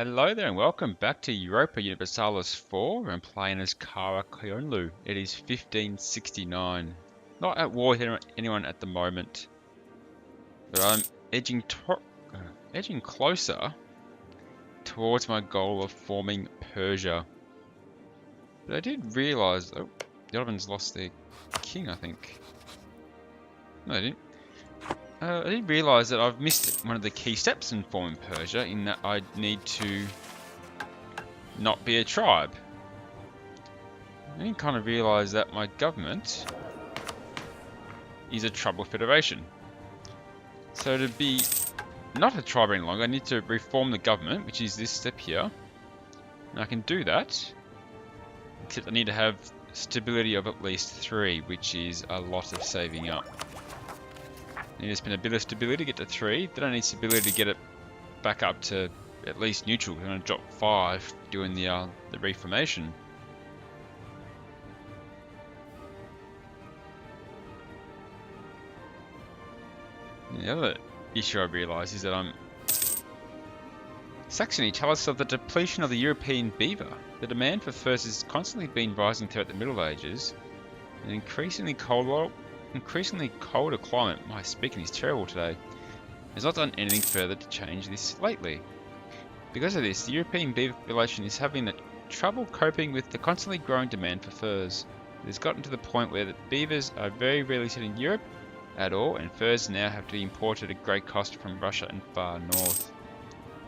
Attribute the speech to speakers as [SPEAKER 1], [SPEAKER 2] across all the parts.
[SPEAKER 1] Hello there and welcome back to Europa Universalis 4. I'm playing as Qara Qoyunlu. It is 1569. Not at war with anyone at the moment, but I'm edging closer towards my goal of forming Persia. But I did realise, oh, the Ottomans lost their king, I think. No, they didn't. I did realise that I've missed one of the key steps in forming Persia, in that I need to not be a tribe. I didn't kind of realise that my government is a tribal federation. So to be not a tribe any longer, I need to reform the government, which is this step here. And I can do that, except I need to have stability of at least 3, which is a lot of saving up. I need to spend a bit of stability to get to 3, then I need stability to get it back up to at least neutral. I'm going to drop 5 doing the reformation. And the other issue I realise is that Saxony tells us of the depletion of the European beaver. The demand for furs has constantly been rising throughout the Middle Ages. An increasingly colder climate, my speaking is terrible today, has not done anything further to change this lately. Because of this, the European beaver population is having trouble coping with the constantly growing demand for furs. It has gotten to the point where the beavers are very rarely seen in Europe at all, and furs now have to be imported at great cost from Russia and far north.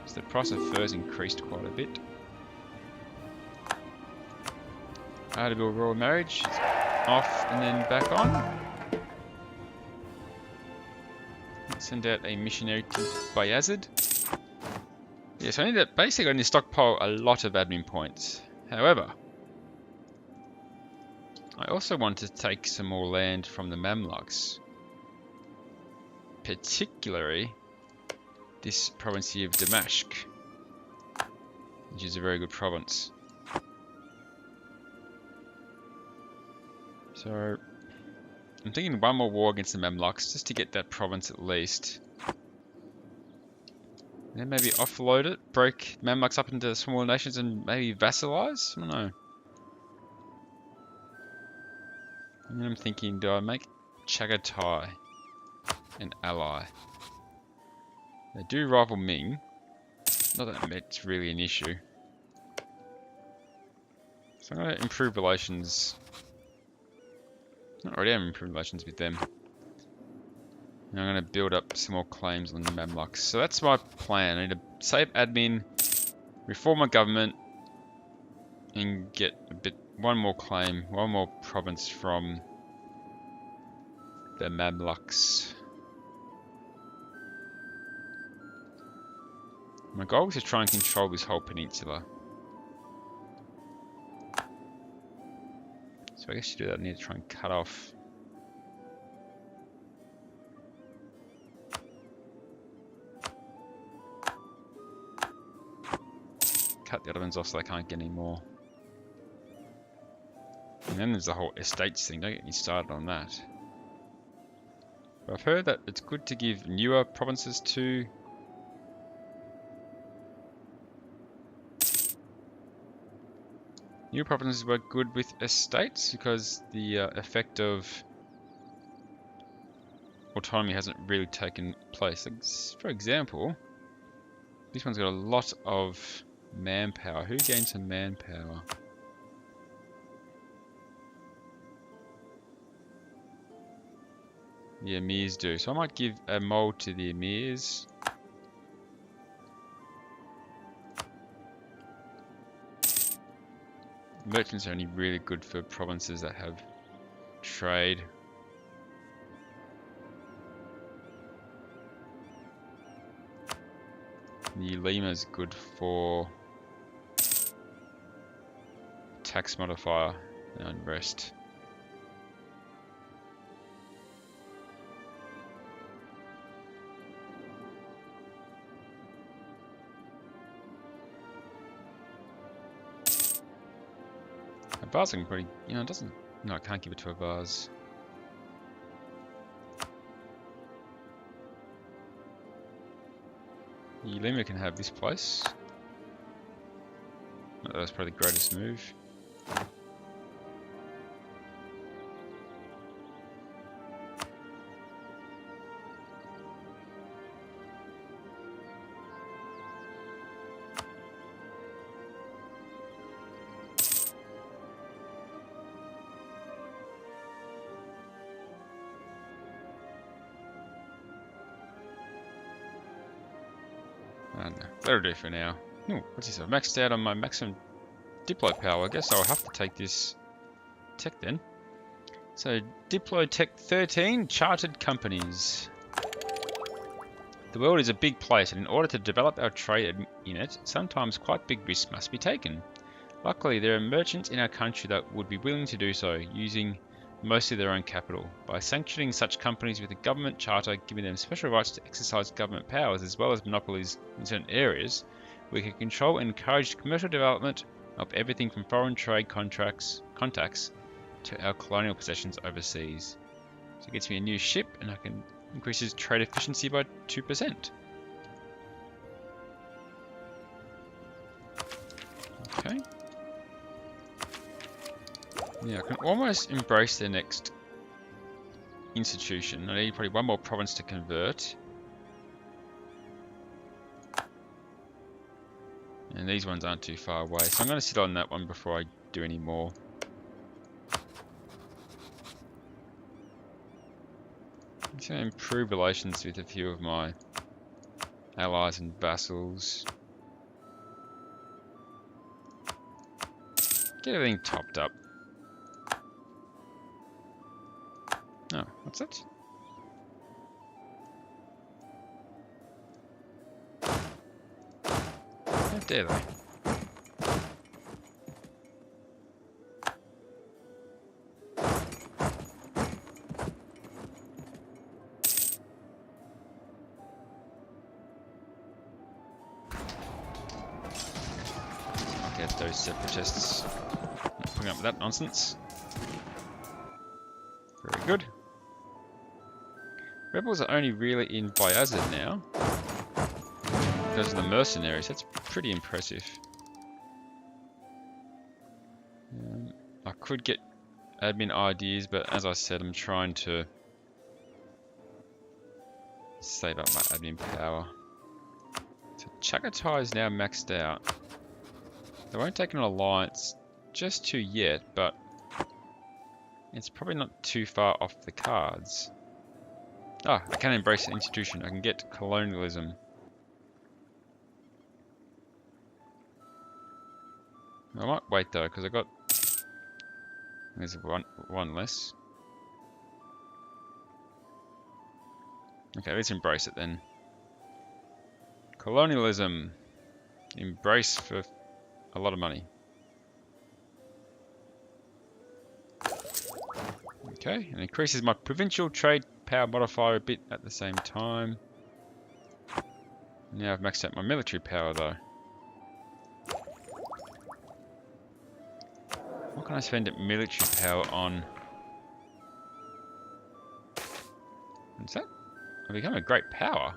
[SPEAKER 1] So the price of furs increased quite a bit. Article royal marriage is off and then back on. Let's send out a missionary to Bayazid. Yes, I need to basically stockpile a lot of admin points. However, I also want to take some more land from the Mamluks. Particularly this province here of Damashq, which is a very good province. So I'm thinking one more war against the Mamluks just to get that province at least. And then maybe offload it, break Mamluks up into smaller nations and maybe vassalize? I don't know. And then I'm thinking, do I make Chagatai an ally? They do rival Ming. Not that it's really an issue. So I'm going to improve relations. I already am improving relations with them. And I'm going to build up some more claims on the Mamluks. So that's my plan. I need to save admin, reform my government, and get one more claim, one more province from the Mamluks. My goal is to try and control this whole peninsula. So I guess to do that I need to try and cut off. Cut the other ones off so they can't get any more. And then there's the whole estates thing, don't get me started on that. But I've heard that it's good to give newer provinces to new provinces work good with estates because the effect of autonomy hasn't really taken place. Like, for example, this one's got a lot of manpower. Who gains some manpower? The emirs do. So I might give a mold to the emirs. Merchants are only really good for provinces that have trade. The Ulema is good for tax modifier and unrest. A vase can probably, it doesn't, no, I can't give it to a vase. The Ulema can have this place. That was probably the greatest move. Oh, no. That'll do for now. Ooh, what's this? I've maxed out on my maximum Diplo power. I guess I'll have to take this tech then. So, Diplo Tech 13, chartered companies. The world is a big place, and in order to develop our trade in it, sometimes quite big risks must be taken. Luckily, there are merchants in our country that would be willing to do so, using mostly their own capital. By sanctioning such companies with a government charter giving them special rights to exercise government powers as well as monopolies in certain areas, we can control and encourage commercial development of everything from foreign trade contacts to our colonial possessions overseas. So it gets me a new ship and I can increase his trade efficiency by 2%. Okay. Yeah, I can almost embrace the next institution. I need probably one more province to convert. And these ones aren't too far away, so I'm going to sit on that one before I do any more. I'm just going to improve relations with a few of my allies and vassals. Get everything topped up. Oh, what's that? How dare they? Get those separatists. Not putting up with that nonsense. Very good. Rebels are only really in Bayazid now because of the mercenaries. That's pretty impressive. I could get admin ideas, but as I said, I'm trying to save up my admin power. So Chagatai is now maxed out. They won't take an alliance just too yet, but it's probably not too far off the cards. Ah, I can embrace the institution. I can get colonialism. I might wait though, because I got... There's one less. Okay, let's embrace it then. Colonialism. Embrace for a lot of money. Okay, and increases my provincial trade power modifier a bit at the same time. Now I've maxed out my military power though. What can I spend military power on? What's that? I've become a great power.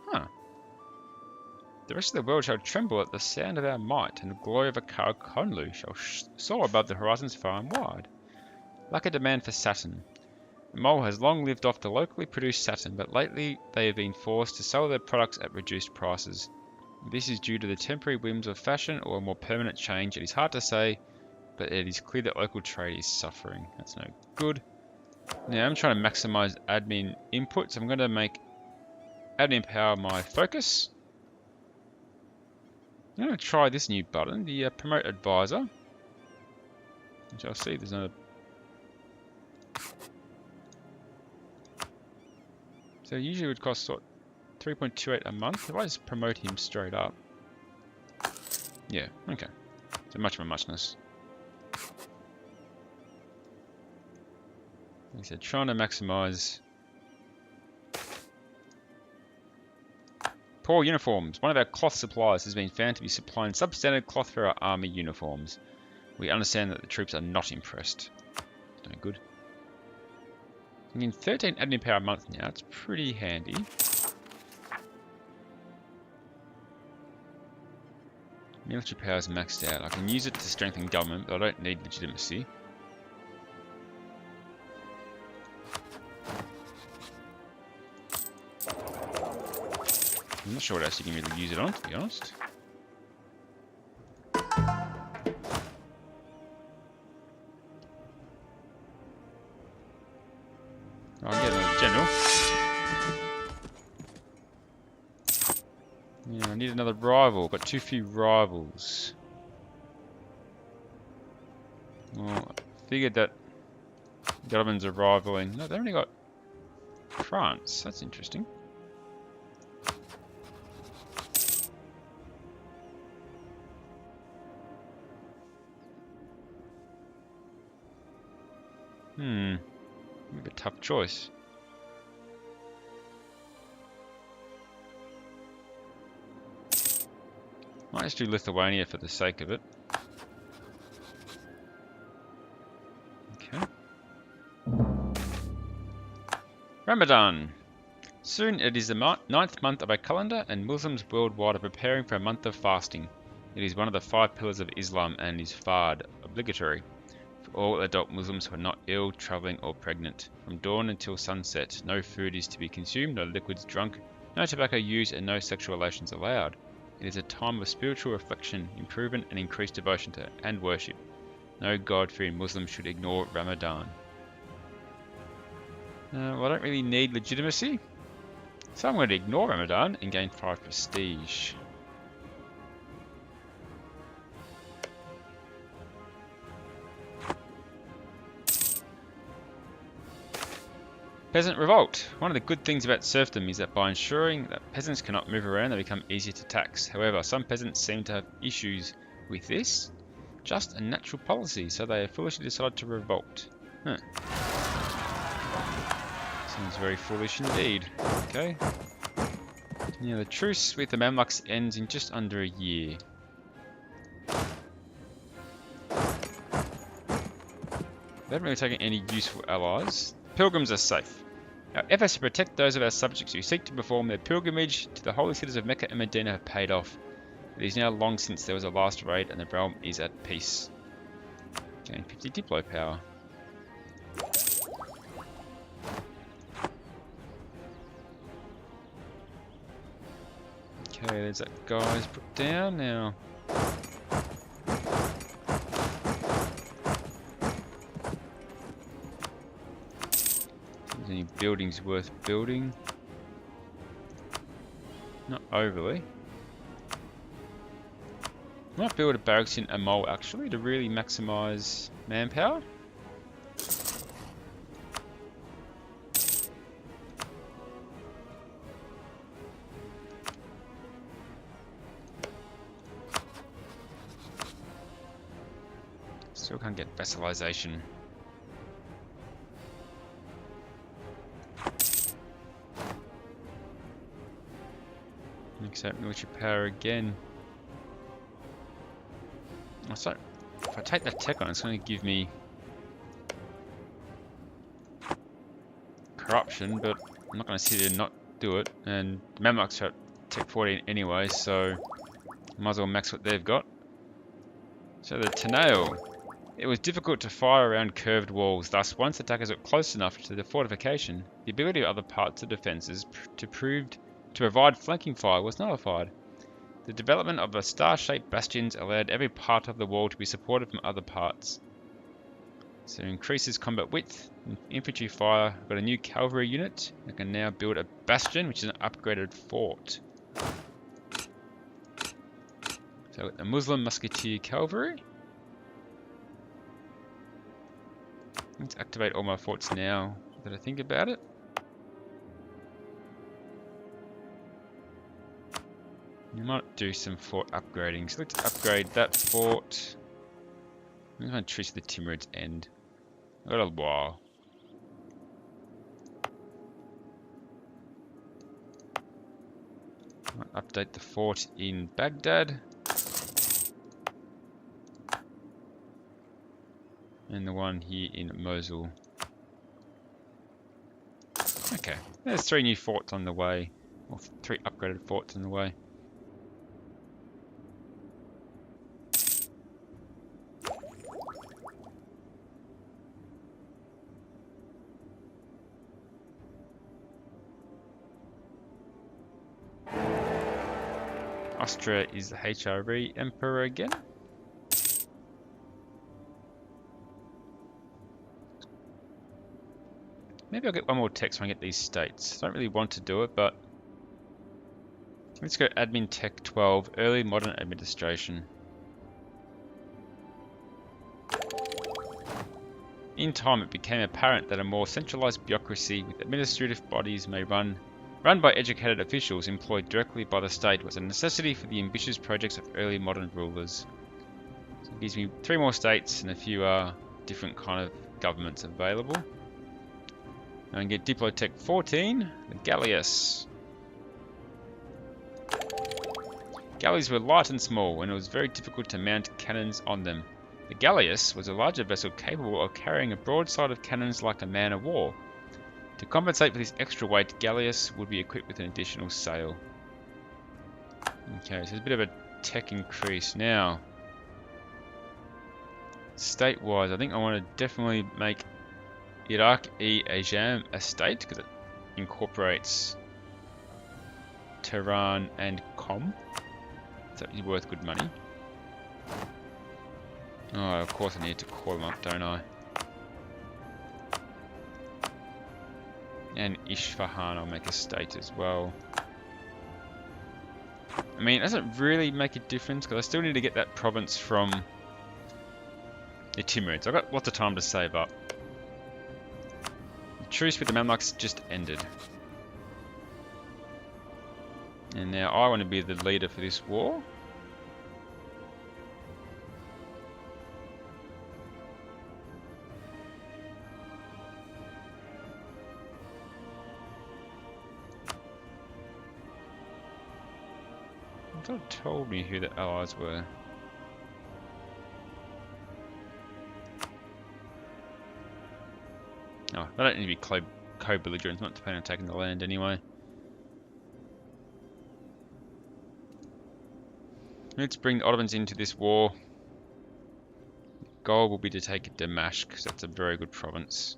[SPEAKER 1] Huh. The rest of the world shall tremble at the sound of our might, and the glory of a Qara Qoyunlu shall soar above the horizons far and wide. Like a demand for satin. The mole has long lived off the locally produced satin, but lately they have been forced to sell their products at reduced prices. This is due to the temporary whims of fashion or a more permanent change. It is hard to say, but it is clear that local trade is suffering. That's no good. Now I'm trying to maximize admin input, so I'm going to make admin power my focus. I'm going to try this new button, the promote advisor, which I'll see there's no... So usually it would cost what, 3.28 a month. If I just promote him straight up. Yeah, okay. So much of a muchness. Like I said, trying to maximize. Poor uniforms. One of our cloth suppliers has been found to be supplying substandard cloth for our army uniforms. We understand that the troops are not impressed. No good. I'm getting 13 admin power a month now. It's pretty handy. Military power is maxed out. I can use it to strengthen government, but I don't need legitimacy. I'm not sure what else you can really use it on, to be honest. I'll get another general. Yeah, I need another rival. Got too few rivals. Well, I figured that governments are rivaling. No, they've only got France. That's interesting. Maybe a tough choice. Might just do Lithuania for the sake of it. Okay. Ramadan. Soon it is the 9th month of our calendar, and Muslims worldwide are preparing for a month of fasting. It is one of the 5 pillars of Islam and is fard, obligatory, for all adult Muslims who are not ill, travelling or pregnant. From dawn until sunset, no food is to be consumed, no liquids drunk, no tobacco used, and no sexual relations allowed. It is a time of spiritual reflection, improvement, and increased devotion to and worship. No God-fearing Muslim should ignore Ramadan. Well, I don't really need legitimacy, so I'm going to ignore Ramadan and gain 5 prestige. Peasant revolt. One of the good things about serfdom is that by ensuring that peasants cannot move around, they become easier to tax. However, some peasants seem to have issues with this. Just a natural policy, so they have foolishly decided to revolt. Huh. Sounds very foolish indeed. Okay. Yeah, the truce with the Mamluks ends in just under a year. They haven't really taken any useful allies. Pilgrims are safe. Our efforts to protect those of our subjects who seek to perform their pilgrimage to the holy cities of Mecca and Medina have paid off. It is now long since there was a last raid and the realm is at peace. Gain 50 Diplo power. Okay, there's that guy's put down now. Any buildings worth building? Not overly. Might build a barracks in Amol actually to really maximize manpower. Still can't get vassalization. Accept military power again. So, if I take that tech on, it's going to give me corruption, but I'm not going to sit here and not do it. And the Mamluks are at tech 14 anyway, so might as well max what they've got. So the Tanail. It was difficult to fire around curved walls, thus once attackers got close enough to the fortification, the ability of other parts of defences to provide flanking fire was nullified. The development of the star-shaped bastions allowed every part of the wall to be supported from other parts. So it increases combat width, infantry fire. I've got a new cavalry unit. I can now build a bastion, which is an upgraded fort. So a Muslim musketeer cavalry. Let's activate all my forts now that I think about it. We might do some fort upgrading. So let's upgrade that fort. I'm going to truce the Timurids end. I've got a while. Might update the fort in Baghdad. And the one here in Mosul. Okay, there's 3 new forts on the way. Or 3 upgraded forts on the way. Austria is the HRE Emperor again. Maybe I'll get one more text when I get these states. I don't really want to do it, but let's go Admin Tech 12, Early Modern Administration. In time, it became apparent that a more centralized bureaucracy with administrative bodies run by educated officials employed directly by the state was a necessity for the ambitious projects of early modern rulers. So it gives me 3 more states and a few different kind of governments available. Now I can get Diplotech 14, the Galleass. Galleys were light and small, and it was very difficult to mount cannons on them. The Galleass was a larger vessel capable of carrying a broadside of cannons like a man of war. To compensate for this extra weight, Galleass would be equipped with an additional sail. Okay, so there's a bit of a tech increase now. State-wise, I think I want to definitely make Iraq-e-Ajam a state, because it incorporates Tehran and Qom. So it's worth good money. Oh, of course I need to call them up, don't I? And Isfahan I'll make a state as well. I mean, it doesn't really make a difference, because I still need to get that province from the Timurids. I've got lots of time to save up. The truce with the Mamluks just ended. And now I want to be the leader for this war. I thought it told me who the allies were. Oh, they don't need to be co-belligerents, not depending on taking the land anyway. Let's bring the Ottomans into this war. Goal will be to take Damascus, because that's a very good province.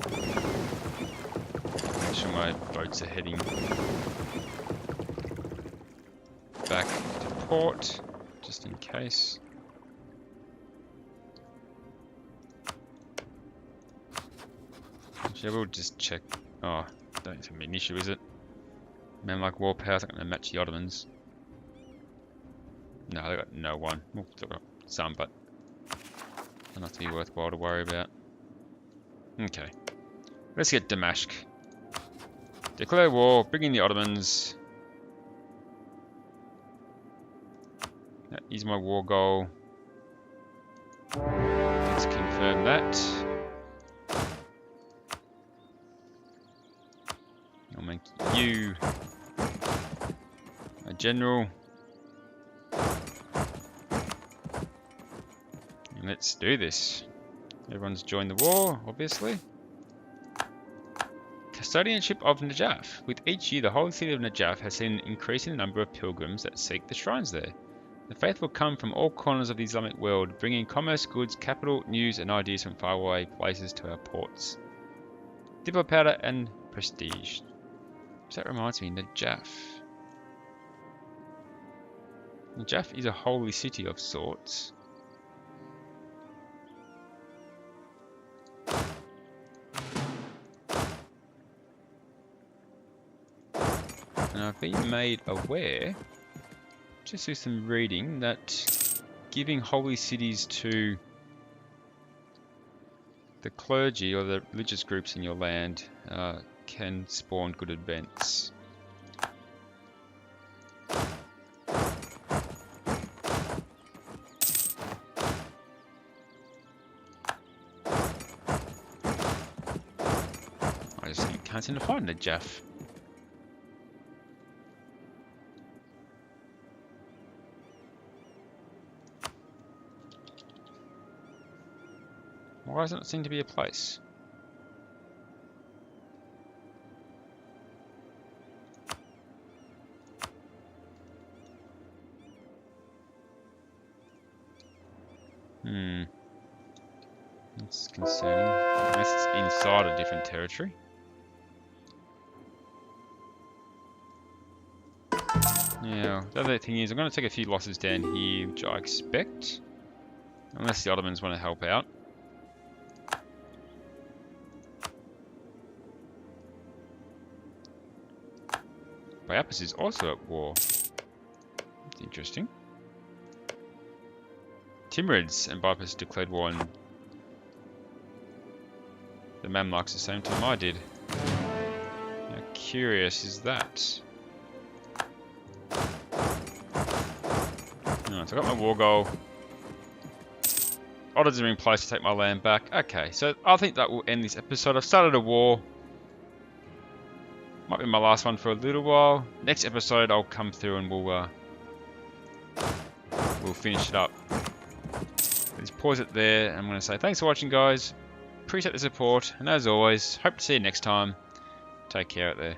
[SPEAKER 1] Make sure my boats are heading back to port, just in case. Actually, we'll just check. Oh, don't think it's an issue, is it? Mamluk war powers aren't going to match the Ottomans. No, they got no one. Well, they've got some, but enough to be worthwhile to worry about. Okay, let's get Damascus. Declare war, bring in the Ottomans. That is my war goal. Let's confirm that. I'll make you a general. And let's do this. Everyone's joined the war, obviously. Custodianship of Najaf. With each year, the holy city of Najaf has seen an increase in the number of pilgrims that seek the shrines there. The faithful come from all corners of the Islamic world, bringing commerce, goods, capital, news, and ideas from faraway places to our ports. Diplo powder and prestige. So that reminds me, Najaf. Najaf is a holy city of sorts. And I've been made aware, just through some reading, that giving holy cities to the clergy or the religious groups in your land can spawn good events. I just can't seem to find Najaf. Why doesn't it seem to be a place? That's concerning. Unless it's inside a different territory. Now, the other thing is I'm going to take a few losses down here, which I expect. Unless the Ottomans want to help out. Priapus is also at war. That's interesting. Timurids and Biapus declared war on the Mamluks at the same time I did. How curious is that? Alright, so I got my war goal. Otters are in place to take my land back. Okay, so I think that will end this episode. I've started a war. Might be my last one for a little while. Next episode I'll come through and we'll finish it up. Let's pause it there. I'm going to say thanks for watching, guys. Appreciate the support, and as always, hope to see you next time. Take care out there.